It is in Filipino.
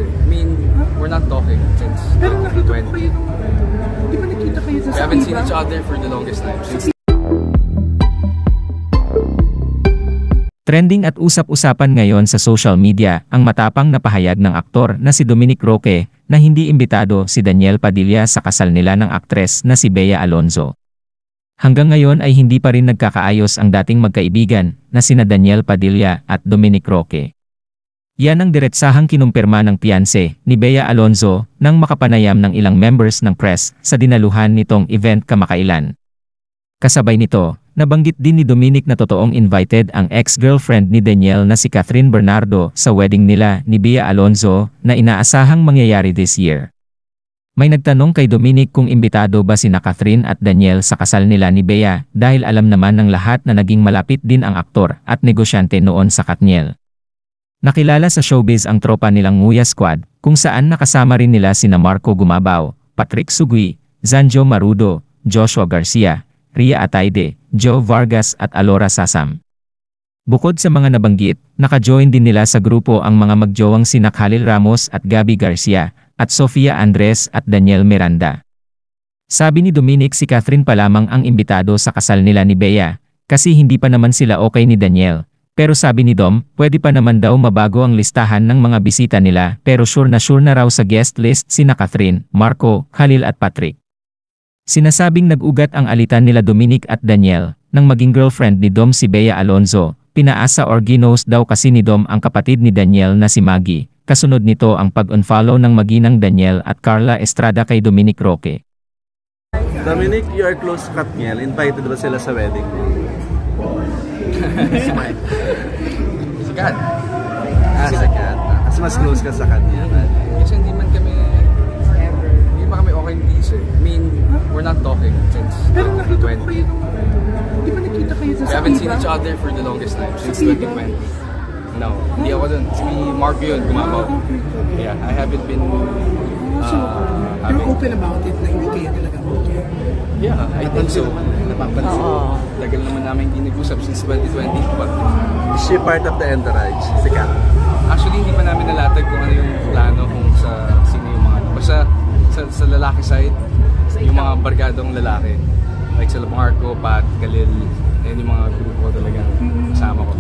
eh. I mean, we're not talking since Pero nakita ko 2020. kayo nung, di ba nakita kayo sa We haven't seen Viva? each other for the longest time. Since Trending at usap-usapan ngayon sa social media ang matapang na pahayag ng aktor na si Dominic Roque na hindi imbitado si Daniel Padilla sa kasal nila ng aktres na si Bea Alonzo. Hanggang ngayon ay hindi pa rin nagkakaayos ang dating magkaibigan na sina Daniel Padilla at Dominic Roque. Yan ang diretsahang kinumpirma ng fiancé ni Bea Alonzo nang makapanayam ng ilang members ng press sa dinaluhan nitong event kamakailan. Kasabay nito, nabanggit din ni Dominic na totoong invited ang ex-girlfriend ni Daniel na si Catherine Bernardo sa wedding nila ni Bea Alonzo na inaasahang mangyayari this year. May nagtanong kay Dominic kung imbitado ba sina Catherine at Daniel sa kasal nila ni Bea dahil alam naman ng lahat na naging malapit din ang aktor at negosyante noon sa Katniel. Nakilala sa showbiz ang tropa nilang Nguya Squad kung saan nakasama rin nila sina Marco Gumabao, Patrick Sugui, Zanjo Marudo, Joshua Garcia, Ria Ataide, Joe Vargas at Alora Sasam. Bukod sa mga nabanggit, naka-join din nila sa grupo ang mga magjowang sina Khalil Ramos at Gabby Garcia, at Sofia Andres at Daniel Miranda. Sabi ni Dominic si Catherine pa lamang ang imbitado sa kasal nila ni Bea, kasi hindi pa naman sila okay ni Daniel. Pero sabi ni Dom, pwede pa naman daw mabago ang listahan ng mga bisita nila pero sure na raw sa guest list sina Catherine, Marco, Khalil at Patrick. Sinasabing nag-ugat ang alitan nila Dominic at Daniel, nang maging girlfriend ni Dom si Bea Alonzo, pinaasa or ginost daw kasi ni Dom ang kapatid ni Daniel na si Maggie, kasunod nito ang pag-unfollow ng maginang Daniel at Carla Estrada kay Dominic Roque. Dominic, you are close to Katniel. Invited ba sila sa wedding? sikat. Sikat. Kasi mas close ka sa kanya. Kasi hindi man kami okay ni Lisa. I mean, we're not talking since Pero nakita ko 2020. kayo nung, di ba nakita kayo sa We haven't seen Viva? each other for the longest time since Viva? 2020. No, hindi ako dun. Si Marco yun, Gumabao. Yeah, I haven't been So, you're open about it na hindi kayo talaga okay? Yeah, I think so. Napapansin. Tagal naman namin hindi nag-usap since 2020. But Is she part of the entourage? Si Kat? actually, hindi pa namin nalatag kung ano yung plano kung sa sino yung mga. Basta sa lalaki side, yung mga barkadong lalaki. Like sila Marco, Pat, Khalil, yan yung mga grupo talaga kasama ko.